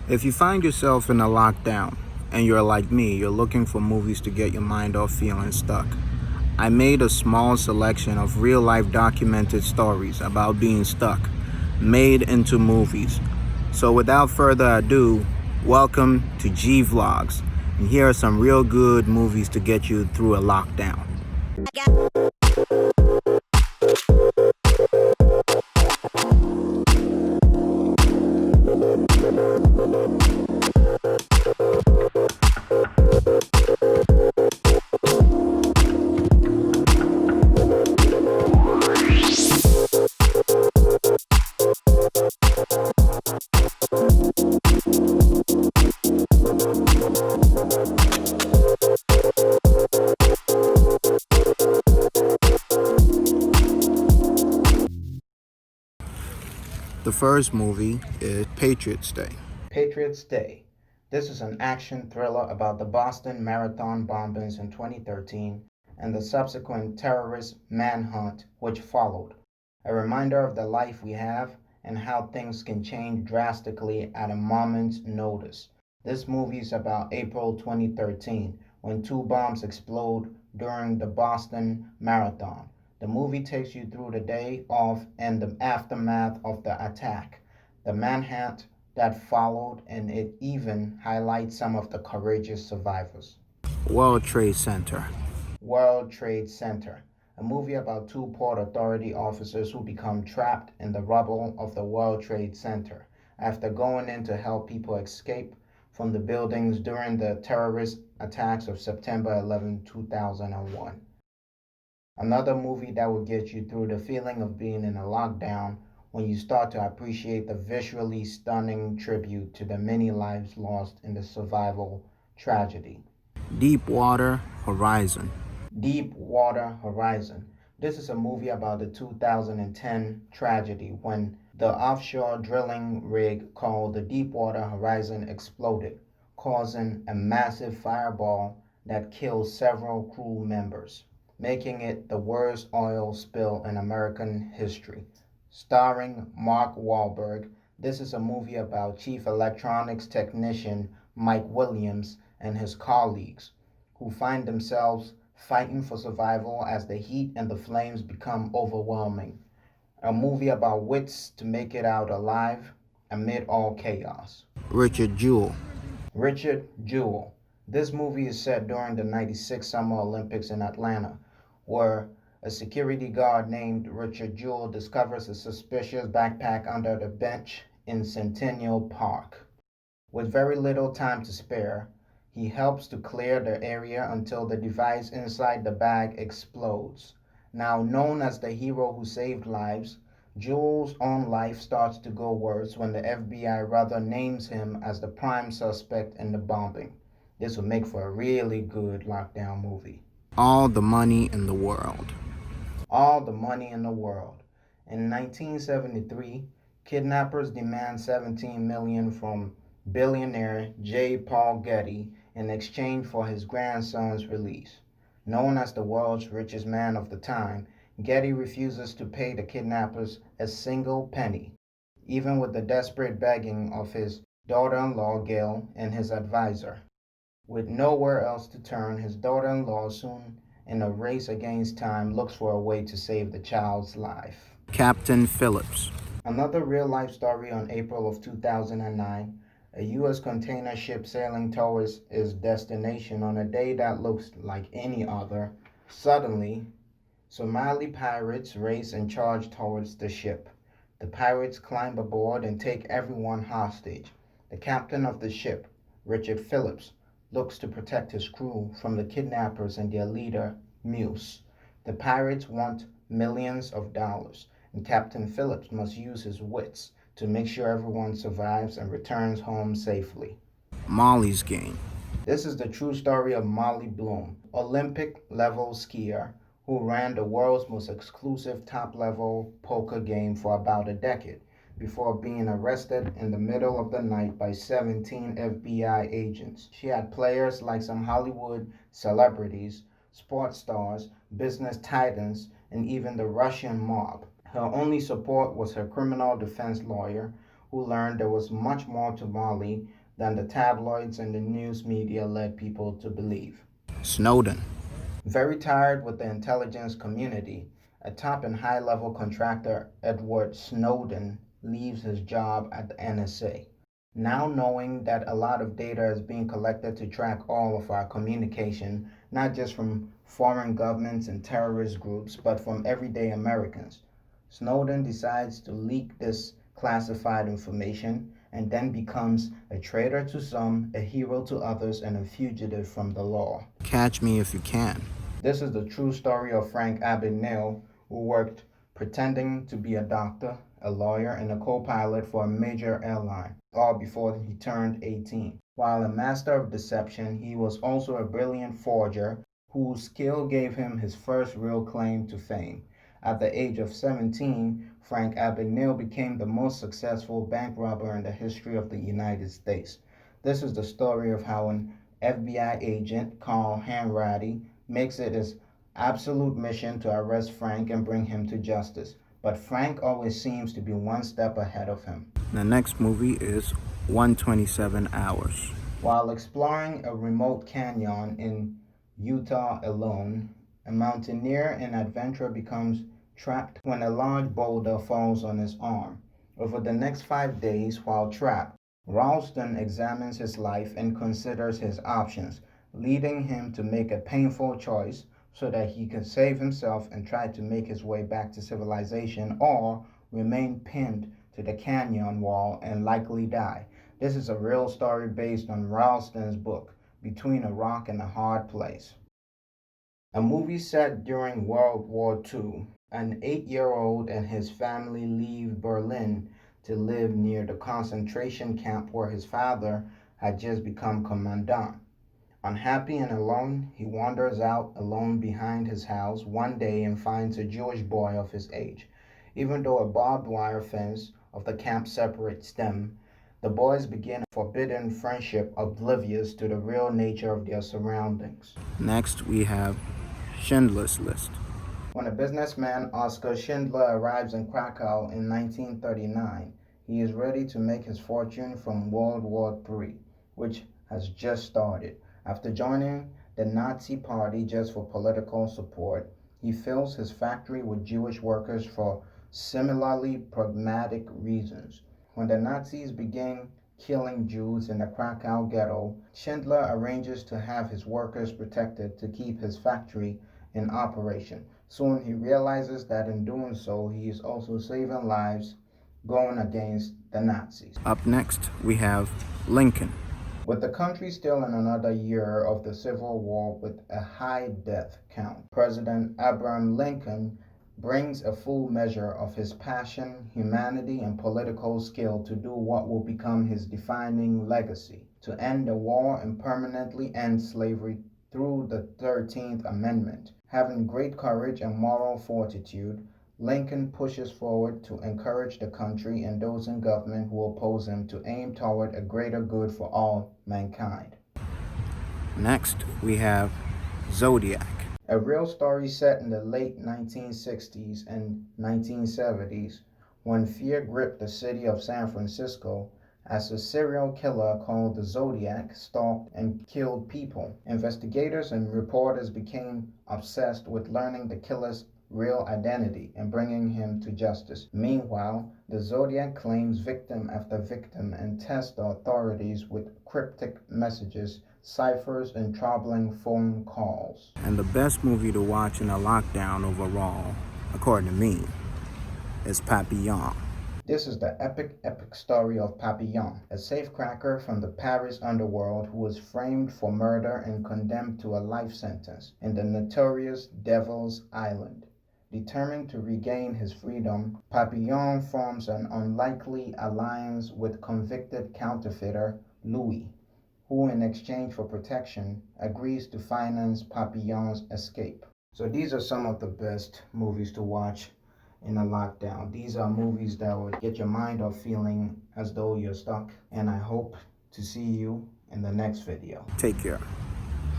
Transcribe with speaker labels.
Speaker 1: If you find yourself in a lockdown and you're like me, you're looking for movies to get your mind off feeling stuck, I made a small selection of real life documented stories about being stuck, made into movies. So without further ado, welcome to Geee Vlogs. And here are some real good movies to get you through a lockdown. The first movie is Patriots Day.
Speaker 2: Patriots Day. This is an action thriller about the Boston Marathon bombings in 2013 and the subsequent terrorist manhunt which followed. A reminder of the life we have and how things can change drastically at a moment's notice. This movie is about April 2013 when two bombs explode during the Boston Marathon. The movie takes you through the day of and the aftermath of the attack, the manhunt that followed, and it even highlights some of the courageous survivors.
Speaker 1: World Trade Center.
Speaker 2: World Trade Center, a movie about two Port Authority officers who become trapped in the rubble of the World Trade Center after going in to help people escape from the buildings during the terrorist attacks of September 11, 2001. Another movie that will get you through the feeling of being in a lockdown when you start to appreciate the visually stunning tribute to the many lives lost in the survival tragedy.
Speaker 1: Deepwater Horizon.
Speaker 2: Deepwater Horizon. This is a movie about the 2010 tragedy when the offshore drilling rig called the Deepwater Horizon exploded, causing a massive fireball that killed several crew members, making it the worst oil spill in American history. Starring Mark Wahlberg, this is a movie about Chief Electronics Technician Mike Williams and his colleagues who find themselves fighting for survival as the heat and the flames become overwhelming. A movie about wits to make it out alive amid all chaos.
Speaker 1: Richard Jewell.
Speaker 2: Richard Jewell. This movie is set during the '96 Summer Olympics in Atlanta, where a security guard named Richard Jewell discovers a suspicious backpack under the bench in Centennial Park. With very little time to spare, he helps to clear the area until the device inside the bag explodes. Now known as the hero who saved lives, Jewell's own life starts to go worse when the FBI rather names him as the prime suspect in the bombing. This would make for a really good lockdown movie.
Speaker 1: All the Money in the World.
Speaker 2: All the Money in the World. In 1973, kidnappers demand $17 million from billionaire J. Paul Getty in exchange for his grandson's release. Known as the world's richest man of the time, Getty refuses to pay the kidnappers a single penny, even with the desperate begging of his daughter-in-law Gail and his advisor. With nowhere else to turn, his daughter-in-law, soon in a race against time, looks for a way to save the child's life.
Speaker 1: Captain Phillips.
Speaker 2: Another real-life story on April of 2009, a U.S. container ship sailing towards its destination on a day that looks like any other. Suddenly, Somali pirates race and charge towards the ship. The pirates climb aboard and take everyone hostage. The captain of the ship, Richard Phillips, looks to protect his crew from the kidnappers and their leader, Muse. The pirates want millions of dollars, and Captain Phillips must use his wits to make sure everyone survives and returns home safely.
Speaker 1: Molly's Game.
Speaker 2: This is the true story of Molly Bloom, Olympic level skier who ran the world's most exclusive top level poker game for about a decade before being arrested in the middle of the night by 17 FBI agents. She had players like some Hollywood celebrities, sports stars, business titans, and even the Russian mob. Her only support was her criminal defense lawyer, who learned there was much more to Mali than the tabloids and the news media led people to believe.
Speaker 1: Snowden.
Speaker 2: Very tired with the intelligence community, a top and high level contractor, Edward Snowden, leaves his job at the NSA. Now knowing that a lot of data is being collected to track all of our communication, not just from foreign governments and terrorist groups, but from everyday Americans, Snowden decides to leak this classified information and then becomes a traitor to some, a hero to others, and a fugitive from the law.
Speaker 1: Catch me if you can.
Speaker 2: This is the true story of Frank Abagnale, who worked pretending to be a doctor, a lawyer, and a co-pilot for a major airline, all before he turned 18. While a master of deception, he was also a brilliant forger whose skill gave him his first real claim to fame. At the age of 17, Frank Abagnale became the most successful bank robber in the history of the United States. This is the story of how an FBI agent, Carl Hanratty, makes it his absolute mission to arrest Frank and bring him to justice. But Frank always seems to be one step ahead of him.
Speaker 1: The next movie is 127 Hours.
Speaker 2: While exploring a remote canyon in Utah alone, a mountaineer and adventurer becomes trapped when a large boulder falls on his arm. Over the next 5 days, while trapped, Ralston examines his life and considers his options, leading him to make a painful choice so that he can save himself and try to make his way back to civilization, or remain pinned to the canyon wall and likely die. This is a real story based on Ralston's book, Between a Rock and a Hard Place. A movie set during World War II. An 8-year-old and his family leave Berlin to live near the concentration camp where his father had just become commandant. Unhappy and alone, he wanders out alone behind his house one day and finds a Jewish boy of his age. Even though a barbed wire fence of the camp separates them, the boys begin a forbidden friendship oblivious to the real nature of their surroundings.
Speaker 1: Next, we have Schindler's List.
Speaker 2: When a businessman, Oskar Schindler, arrives in Krakow in 1939, he is ready to make his fortune from World War III, which has just started. After joining the Nazi Party just for political support, he fills his factory with Jewish workers for similarly pragmatic reasons. When the Nazis begin killing Jews in the Krakow ghetto, Schindler arranges to have his workers protected to keep his factory in operation. Soon he realizes that in doing so, he is also saving lives going against the Nazis.
Speaker 1: Up next, we have Lincoln.
Speaker 2: With the country still in another year of the Civil War with a high death count, President Abraham Lincoln brings a full measure of his passion, humanity, and political skill to do what will become his defining legacy: to end the war and permanently end slavery through the 13th Amendment. Having great courage and moral fortitude, Lincoln pushes forward to encourage the country and those in government who oppose him to aim toward a greater good for all mankind.
Speaker 1: Next, we have Zodiac.
Speaker 2: A real story set in the late 1960s and 1970s when fear gripped the city of San Francisco as a serial killer called the Zodiac stalked and killed people. Investigators and reporters became obsessed with learning the killer's real identity and bringing him to justice. Meanwhile, the Zodiac claims victim after victim and tests the authorities with cryptic messages, ciphers, and troubling phone calls.
Speaker 1: And the best movie to watch in a lockdown overall, according to me, is Papillon.
Speaker 2: This is the epic story of Papillon, a safecracker from the Paris underworld who was framed for murder and condemned to a life sentence in the notorious Devil's Island. Determined to regain his freedom, Papillon forms an unlikely alliance with convicted counterfeiter Louis, who in exchange for protection agrees to finance Papillon's escape. So these are some of the best movies to watch in a lockdown. These are movies that would get your mind off feeling as though you're stuck, and I hope to see you in the next video.
Speaker 1: Take care.